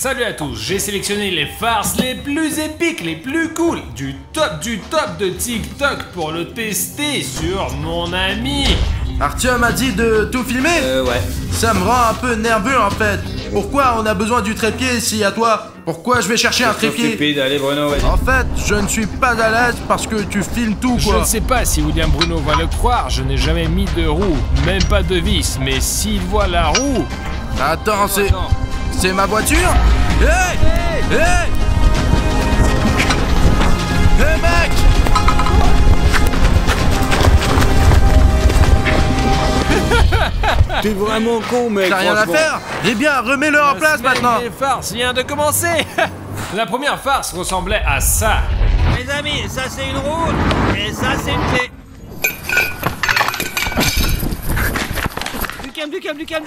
Salut à tous, j'ai sélectionné les farces les plus épiques, les plus cool, du top de TikTok pour le tester sur mon ami. Artyom m'a dit de tout filmer. Ouais. Ça me rend un peu nerveux en fait. Pourquoi on a besoin du trépied si à toi? Pourquoi je vais chercher un trépied? Stupide, allez Bruno, vas-y. En fait, je ne suis pas à l'aise parce que tu filmes tout Je quoi. ne sais pas si William Bruno va le croire, je n'ai jamais mis de roue, même pas de vis, mais s'il voit la roue... Attends, c'est ma voiture? Hey! Hey! Hey mec! T'es vraiment con, mec. T'as rien à franchement. faire? Eh bien, remets-le en place maintenant. Les farces vient de commencer. La première farce ressemblait à ça. Les amis, ça c'est une roue et ça c'est une clé. Du calme,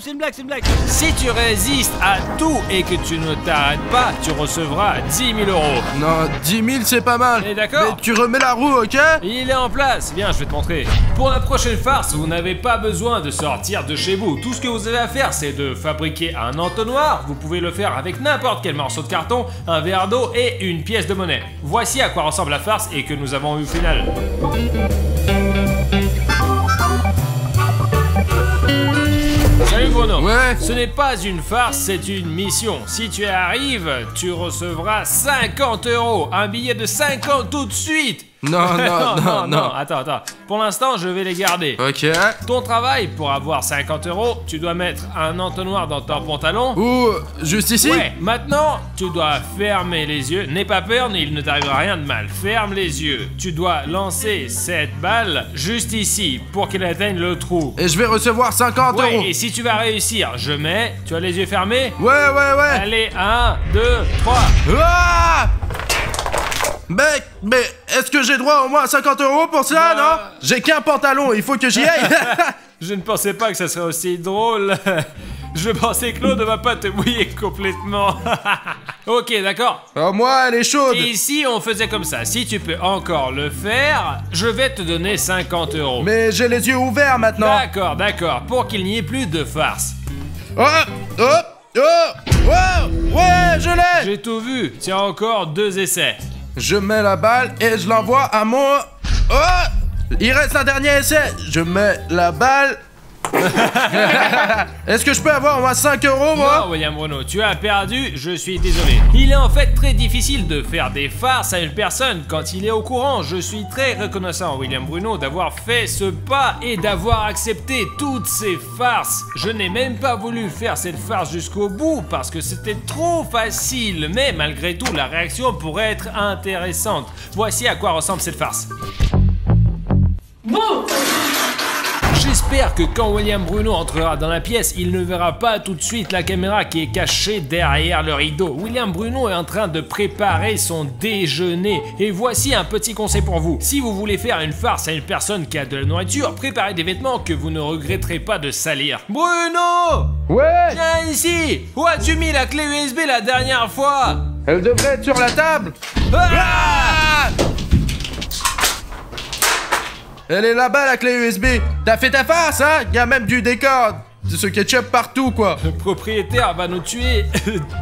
c'est une blague. Si tu résistes à tout et que tu ne t'arrêtes pas, tu recevras 10 000 €. Non, 10 000 c'est pas mal. Et d'accord. Mais tu remets la roue, ok? Il est en place, viens, je vais te montrer. Pour la prochaine farce, vous n'avez pas besoin de sortir de chez vous. Tout ce que vous avez à faire, c'est de fabriquer un entonnoir. Vous pouvez le faire avec n'importe quel morceau de carton, un verre d'eau et une pièce de monnaie. Voici à quoi ressemble la farce et que nous avons eu au final. Salut Bruno. Ouais. Ce n'est pas une farce, c'est une mission. Si tu arrives, tu recevras 50 €. Un billet de 50 tout de suite. Non. Attends. Pour l'instant, je vais les garder. Ok. Ton travail, pour avoir 50 €, tu dois mettre un entonnoir dans ton pantalon. Ou juste ici? Ouais, maintenant, tu dois fermer les yeux. N'aie pas peur, il ne t'arrivera rien de mal. Ferme les yeux. Tu dois lancer cette balle juste ici pour qu'elle atteigne le trou. Et je vais recevoir 50 Ouais, €. et si tu vas réussir, je mets... Tu as les yeux fermés? Ouais. Allez, 1, 2, 3. Ah! Mec, mais est-ce que j'ai droit au moins à 50 € pour ça, Bah. non? J'ai qu'un pantalon, il faut que j'y aille. Je ne pensais pas que ça serait aussi drôle. Je pensais que l'eau ne va pas te mouiller complètement. Ok, d'accord. Oh, moi, elle est chaude. Et si on faisait comme ça, si tu peux encore le faire, je vais te donner 50 €. Mais j'ai les yeux ouverts maintenant. D'accord, pour qu'il n'y ait plus de farce. Oh, ouais, je l'ai. J'ai tout vu, tiens encore 2 essais. Je mets la balle et je l'envoie à mon... Oh! Il reste un dernier essai. Je mets la balle. Est-ce que je peux avoir au moins 5 € moi? Non, William Bruno, tu as perdu, je suis désolé. Il est en fait très difficile de faire des farces à une personne quand il est au courant. Je suis très reconnaissant, William Bruno, d'avoir fait ce pas et d'avoir accepté toutes ces farces. Je n'ai même pas voulu faire cette farce jusqu'au bout parce que c'était trop facile. Mais malgré tout, la réaction pourrait être intéressante. Voici à quoi ressemble cette farce. J'espère que quand William Bruno entrera dans la pièce, il ne verra pas tout de suite la caméra qui est cachée derrière le rideau. William Bruno est en train de préparer son déjeuner. Et voici un petit conseil pour vous. Si vous voulez faire une farce à une personne qui a de la nourriture, préparez des vêtements que vous ne regretterez pas de salir. Bruno! Ouais. Viens ici! Où as-tu mis la clé USB la dernière fois? Elle devrait être sur la table. Ah! Elle est là-bas la clé USB. T'as fait ta farce, hein? Y a même du décor. C'est ce ketchup partout, quoi. Le propriétaire va nous tuer.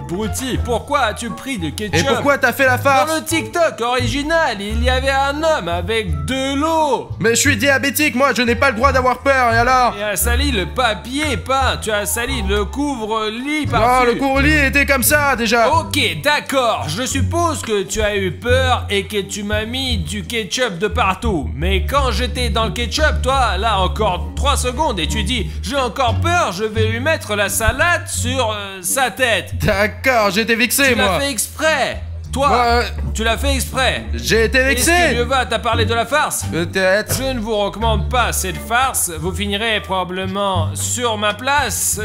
Brouti, pourquoi as-tu pris de ketchup? Et pourquoi t'as fait la Dans farce? le TikTok original, il y avait un homme avec de l'eau. Mais je suis diabétique, moi, je n'ai pas le droit d'avoir peur, et alors? Tu as sali le papier peint, tu as sali le couvre-lit Non, par-dessus. le courrier était comme ça, déjà. Ok, d'accord, je suppose que tu as eu peur et que tu m'as mis du ketchup de partout. Mais quand j'étais dans le ketchup, toi, là encore 3 secondes et tu dis « J'ai encore peur, je vais lui mettre la salade sur sa tête. » D'accord, j'étais vexé, Tu l'as moi. fait exprès. Toi, Moi, tu l'as fait exprès. j'ai été Est-ce que vexé. Dieu va t'a parlé de la farce? Peut-être. Je ne vous recommande pas cette farce, vous finirez probablement sur ma place.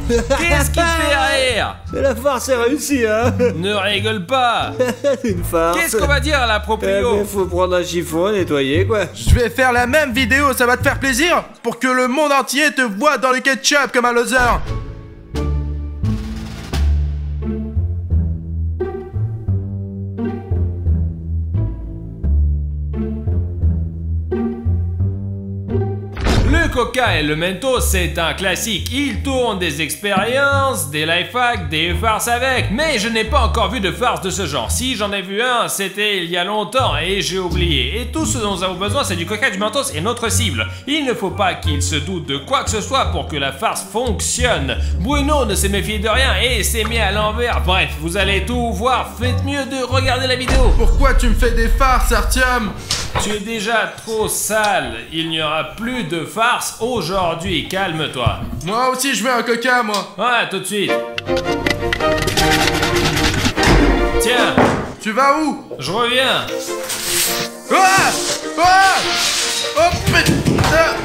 Qu'est-ce qui te fait rire? Mais la farce est réussie, hein. Ne rigole pas. C'est une farce. Qu'est-ce qu'on va dire à la Eh proprio? ben, faut prendre un chiffon, nettoyer, quoi. Je vais faire la même vidéo, ça va te faire plaisir? Pour que le monde entier te voit dans le ketchup comme un loser. Coca et le Mentos, c'est un classique. Ils tournent des expériences, des life hacks, des farces avec. Mais je n'ai pas encore vu de farce de ce genre. Si j'en ai vu un, c'était il y a longtemps et j'ai oublié. Et tout ce dont nous avons besoin, c'est du Coca, du Mentos et notre cible. Il ne faut pas qu'il se doute de quoi que ce soit pour que la farce fonctionne. Bruno ne s'est méfié de rien et s'est mis à l'envers. Bref, vous allez tout voir. Faites mieux de regarder la vidéo. Pourquoi tu me fais des farces, Artyom? Tu es déjà trop sale. Il n'y aura plus de farce aujourd'hui. Calme-toi. Moi aussi, je veux un Coca, moi. Ouais, tout de suite. Tiens, Tu vas où? je reviens. Ah! Ah! Oh putain!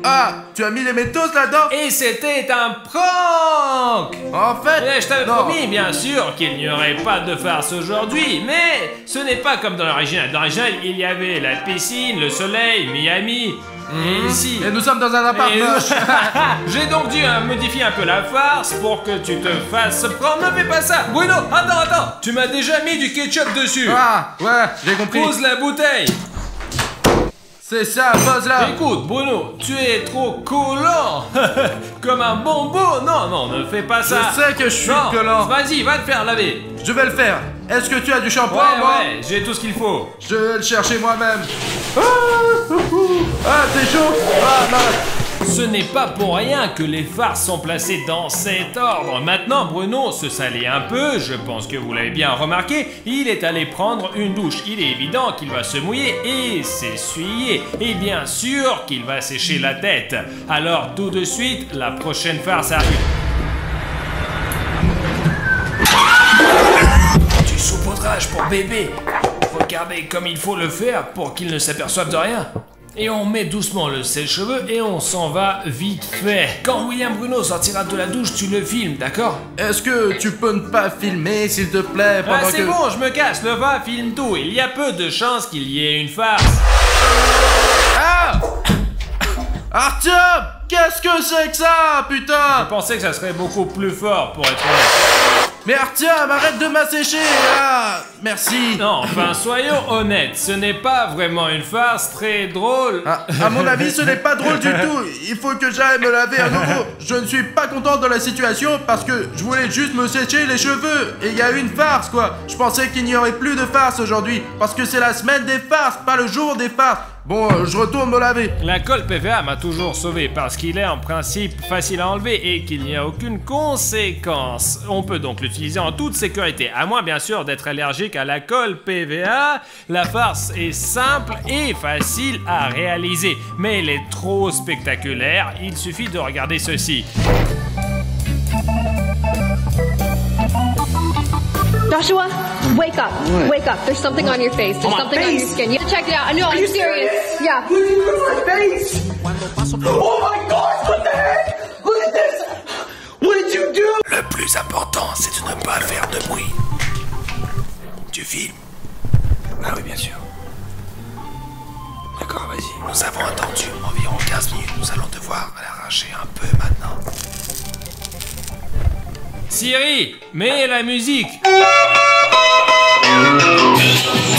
Ah! Tu as mis les métos là-dedans? Et c'était un prank! En fait... Eh, je t'avais non. promis, bien sûr, qu'il n'y aurait pas de farce aujourd'hui, mais ce n'est pas comme dans l'original. Dans l'original, il y avait la piscine, le soleil, Miami, et ici... Et nous sommes dans un appart Et moche. j'ai donc dû modifier un peu la farce pour que tu te fasses prendre. Ne fais pas ça! Bruno, attends! Tu m'as déjà mis du ketchup dessus! Ah! Ouais, j'ai compris. Pose la bouteille! C'est ça, pose là. Écoute, Bruno, tu es trop collant. Comme un bonbon. Non, ne fais pas ça. Je sais que je suis Non, collant. Vas-y, va te faire laver. Je vais le faire. Est-ce que tu as du shampoing, moi? Ouais, j'ai tout ce qu'il faut. Je vais le chercher moi-même. Ah, t'es chaud? Ah, non. Ce n'est pas pour rien que les farces sont placées dans cet ordre. Maintenant, Bruno se salit un peu, je pense que vous l'avez bien remarqué, il est allé prendre une douche. Il est évident qu'il va se mouiller et s'essuyer. Et bien sûr qu'il va sécher la tête. Alors tout de suite, la prochaine farce arrive. Du saupoudrage pour bébé. Regardez comme il faut le faire pour qu'il ne s'aperçoive de rien. Et on met doucement le sèche-cheveux et on s'en va vite fait. Quand William Bruno sortira de la douche, tu le filmes, d'accord? Est-ce que tu peux ne pas filmer, s'il te plaît, pendant Ah, c'est que... bon, je me casse, le va, filme tout. Il y a peu de chances qu'il y ait une farce. Ah! Artyom! Qu'est-ce que c'est que ça, Je putain? pensais que ça serait beaucoup plus fort pour être honnête. Mais Artyom, arrête de m'assécher! Ah! Merci! Non, enfin, soyons honnêtes, ce n'est pas vraiment une farce très drôle. Ah, à mon avis, ce n'est pas drôle du tout. Il faut que j'aille me laver à nouveau. Je ne suis pas content de la situation parce que je voulais juste me sécher les cheveux. Et il y a eu une farce, quoi. Je pensais qu'il n'y aurait plus de farce aujourd'hui parce que c'est la semaine des farces, pas le jour des farces. Bon, je retourne me laver. La colle PVA m'a toujours sauvé parce qu'il est en principe facile à enlever et qu'il n'y a aucune conséquence. On peut donc l'utiliser en toute sécurité, à moins bien sûr d'être allergique à la colle PVA. La farce est simple et facile à réaliser, mais elle est trop spectaculaire. Il suffit de regarder ceci. Joshua, wake up. What? Wake up. There's something on your face. There's something on your skin. You have to check it out. I know, I'm serious. Yeah. Look at my face! Oh my gosh, what the heck? Look at this! What did you do? Le plus important, c'est de ne pas faire de bruit. Tu filmes? Ah oui, bien sûr. D'accord, vas-y. Nous avons attendu environ 15 minutes. Nous allons devoir l'arracher un peu maintenant. Siri, mets la musique.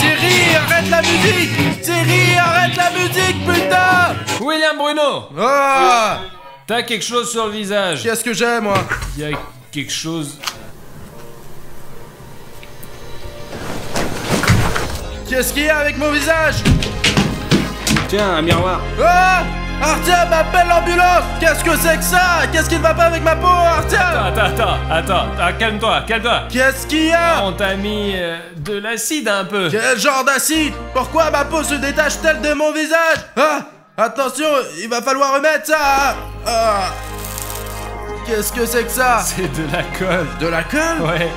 Thierry, arrête la musique! Thierry, arrête la musique, putain! William Bruno, Ah! t'as quelque chose sur le visage. Qu'est-ce que j'ai, moi? Il y a quelque chose. Qu'est-ce qu'il y a avec mon visage? Tiens, un miroir. Ah! Artyom, appelle l'ambulance! Qu'est-ce que c'est que ça? Qu'est-ce qui ne va pas avec ma peau, Artyom? Attends, calme-toi. Qu'est-ce qu'il y a? On t'a mis de l'acide un peu. Quel genre d'acide? Pourquoi ma peau se détache-t-elle de mon visage? Ah! Attention, il va falloir remettre ça! Ah! Qu'est-ce que c'est que ça? C'est de la colle. De la colle? Ouais,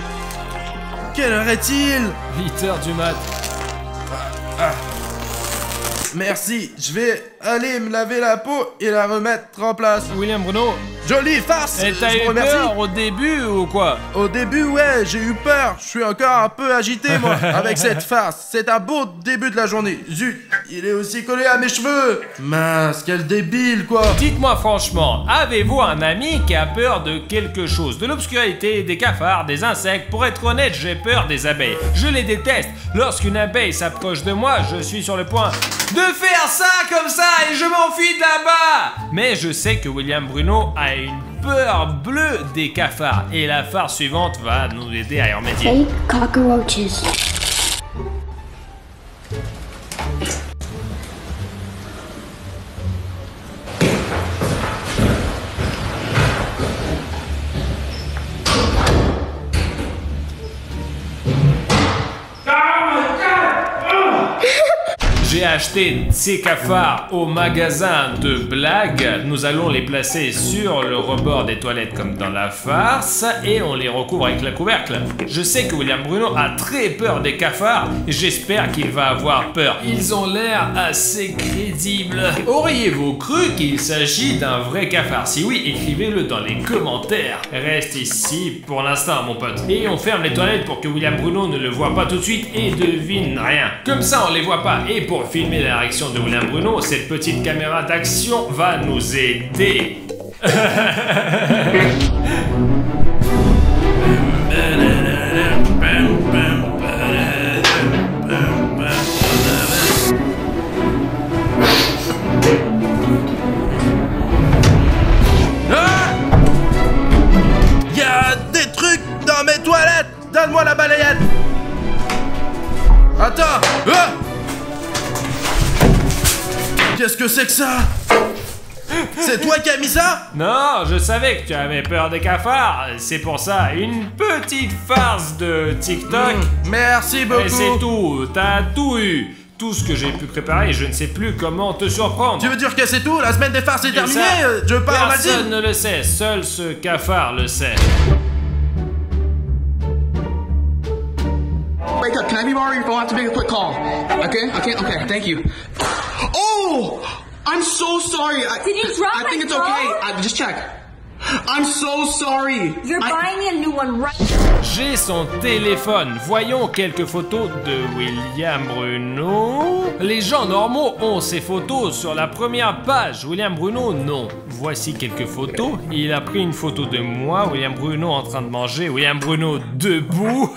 Quelle heure est-il? 8h du mat. Merci, je vais aller me laver la peau et la remettre en place. William Bruno, Jolie farce! et t'as je vous eu remercie. peur au début ou quoi? Au début, ouais, j'ai eu peur. Je suis encore un peu agité, moi, avec cette farce. C'est un beau début de la journée. Zut, Il est aussi collé à mes cheveux. Mince, quel débile, quoi. Dites-moi franchement, avez-vous un ami qui a peur de quelque chose? De l'obscurité, des cafards, des insectes? Pour être honnête, j'ai peur des abeilles. Je les déteste. Lorsqu'une abeille s'approche de moi, je suis sur le point de faire ça comme ça et je m'enfuis de là-bas. Mais je sais que William Bruno a une peur bleue des cafards et la farce suivante va nous aider à y remédier. Fake cockroaches. J'ai acheté ces cafards au magasin de blagues. Nous allons les placer sur le rebord des toilettes comme dans la farce et on les recouvre avec le couvercle. Je sais que William Bruno a très peur des cafards. J'espère qu'il va avoir peur. Ils ont l'air assez crédibles. Auriez-vous cru qu'il s'agit d'un vrai cafard? Si oui, écrivez-le dans les commentaires. Reste ici pour l'instant, mon pote. Et on ferme les toilettes pour que William Bruno ne le voit pas tout de suite et devine rien. Comme ça, on les voit pas. Et pour filmer la réaction de William Bruno, cette petite caméra d'action va nous aider. Ah! Y a des trucs dans mes toilettes. Donne-moi la balayette. Attends. Ah! Qu'est-ce que c'est que ça? C'est toi qui as mis ça? Non, je savais que tu avais peur des cafards. C'est pour ça, une petite farce de TikTok. Merci beaucoup. Et c'est tout, t'as tout eu. Tout ce que j'ai pu préparer, je ne sais plus comment te surprendre. Tu veux dire que c'est tout? La semaine des farces est Et terminée? ça, Je pars en personne Maldives. ne le sait, seul ce cafard le sait. Wake up, can I be borrow your phone? I have to make a quick call. Okay, thank you. Oh! I'm so sorry. Did you drop I think my it's phone? okay. Just check. I'm so sorry. You're buying me a new one right. J'ai son téléphone. Voyons quelques photos de William Bruno. Les gens normaux ont ces photos sur la première page. William Bruno, non. Voici quelques photos. Il a pris une photo de moi, William Bruno en train de manger, William Bruno debout.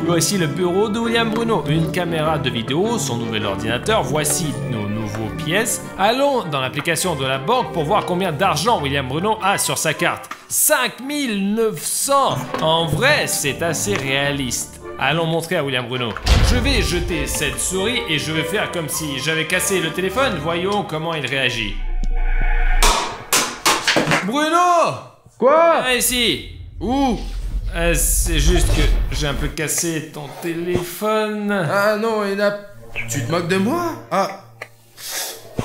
Voici le bureau de William Bruno. Une caméra de vidéo, son nouvel ordinateur. Voici nos nouveaux pièces. Allons dans l'application de la banque pour voir combien d'argent William Bruno a sur sa carte. 5900. En vrai, c'est assez réaliste. Allons montrer à William Bruno. Je vais jeter cette souris et je vais faire comme si j'avais cassé le téléphone. Voyons comment il réagit. Bruno! Quoi? Viens ici. Où? C'est juste que j'ai un peu cassé ton téléphone. Ah non, il a... Tu te moques de moi? Ah.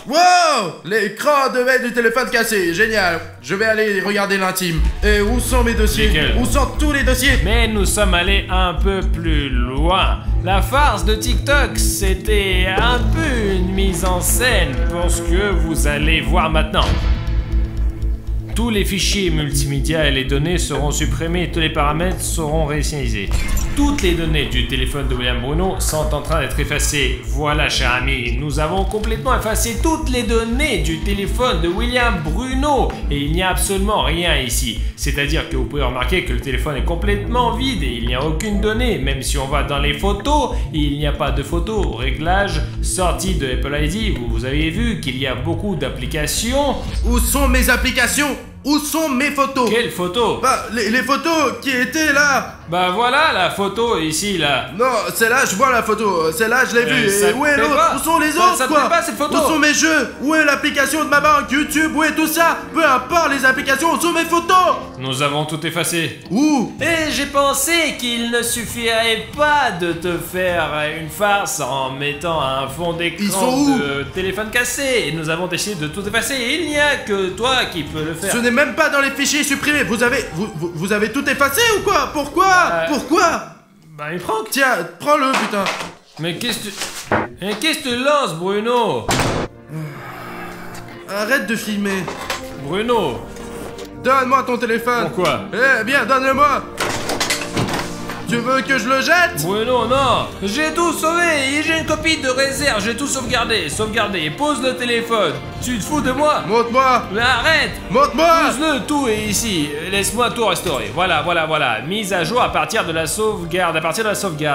Wow! L'écran de mail du téléphone cassé, génial. Je vais aller regarder l'intime. Et où sont mes dossiers? Lesquels? Où sont tous les dossiers? Mais nous sommes allés un peu plus loin. La farce de TikTok, c'était un peu une mise en scène pour ce que vous allez voir maintenant. Tous les fichiers multimédia et les données seront supprimés et tous les paramètres seront réinitialisés. Toutes les données du téléphone de William Bruno sont en train d'être effacées. Voilà, cher ami, nous avons complètement effacé toutes les données du téléphone de William Bruno et il n'y a absolument rien ici. C'est-à-dire que vous pouvez remarquer que le téléphone est complètement vide et il n'y a aucune donnée. Même si on va dans les photos, il n'y a pas de photos. Réglage, sortie de Apple ID, vous avez vu qu'il y a beaucoup d'applications. Où sont mes applications? Où sont mes photos? Quelle photo? Bah, les photos qui étaient là. Bah voilà la photo ici là. Non, celle-là, je vois la photo. Celle-là, je l'ai vue. ça Et où est te plaît l'autre? pas? Où sont les Ça autres, te quoi? plaît pas, cette photo? Où sont mes jeux? Où est l'application de ma banque? YouTube? Où est tout ça? Peu importe les applications, où sont mes photos? Nous avons tout effacé. Où? Et j'ai pensé qu'il ne suffirait pas de te faire une farce en mettant un fond Ils d'écran sont où? de téléphone cassé. Et nous avons décidé de tout effacer. Il n'y a que toi qui peux le faire. Ce n'est même pas dans les fichiers supprimés. Vous avez tout effacé ou quoi? Pourquoi? Pourquoi? Bah il prend. Tiens, prends-le, putain. Mais qu'est-ce que tu lances, Bruno? Arrête de filmer. Bruno. Donne-moi ton téléphone. Pourquoi? Eh bien, donne-le-moi. Tu veux que je le jette? Bruno, non, j'ai tout sauvé et j'ai une copie de réserve, j'ai tout sauvegardé, pose le téléphone. Tu te fous de moi? Montre-moi! Mais arrête! Montre-moi! Pose-le, tout est ici. Laisse-moi tout restaurer. Voilà. Mise à jour à partir de la sauvegarde.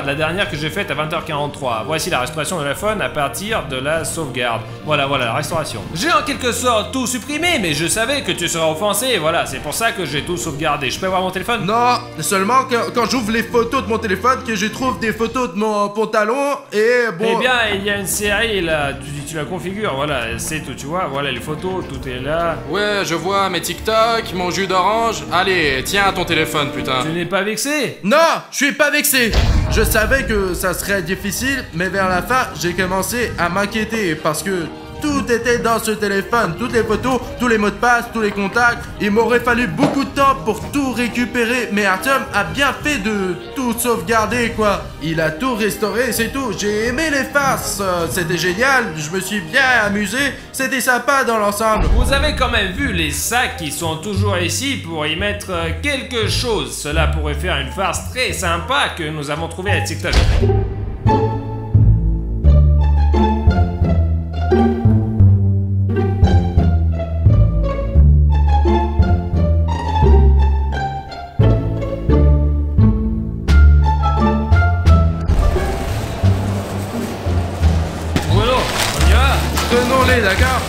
La dernière que j'ai faite à 20h43. Voici la restauration de l'iPhone à partir de la sauvegarde. Voilà, la restauration. J'ai en quelque sorte tout supprimé, mais je savais que tu serais offensé. Voilà, c'est pour ça que j'ai tout sauvegardé. Je peux avoir mon téléphone? Non, seulement quand j'ouvre les photos de mon téléphone que j'y trouve des photos de mon pantalon et bon... Eh bien, il y a une série là, tu la configures, voilà, c'est tout, tu vois, voilà les photos, tout est là. Ouais, je vois mes TikTok, mon jus d'orange. Allez, tiens ton téléphone, putain. Tu n'es pas vexé? Non, je suis pas vexé. Je savais que ça serait difficile, mais vers la fin, j'ai commencé à m'inquiéter parce que tout était dans ce téléphone, toutes les photos, tous les mots de passe, tous les contacts. Il m'aurait fallu beaucoup de temps pour tout récupérer, mais Artyom a bien fait de tout sauvegarder, quoi. Il a tout restauré, c'est tout. J'ai aimé les farces, c'était génial, je me suis bien amusé, c'était sympa dans l'ensemble. Vous avez quand même vu les sacs qui sont toujours ici pour y mettre quelque chose. Cela pourrait faire une farce très sympa que nous avons trouvée à TikTok. Tenons-les, d'accord?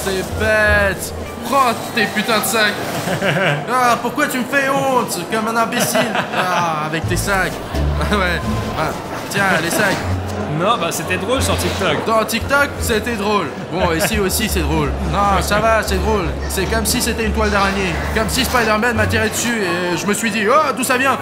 C'est bête. Prends tes putains de sacs. Ah, pourquoi tu me fais honte comme un imbécile? Ah, avec tes sacs. Ah ouais. Ah, tiens, les sacs. Non, bah c'était drôle sur TikTok. Dans TikTok, c'était drôle. Bon, ici aussi, c'est drôle. Non, ça va, c'est drôle. C'est comme si c'était une toile d'araignée. Comme si Spider-Man m'a tiré dessus et je me suis dit, oh, d'où ça vient?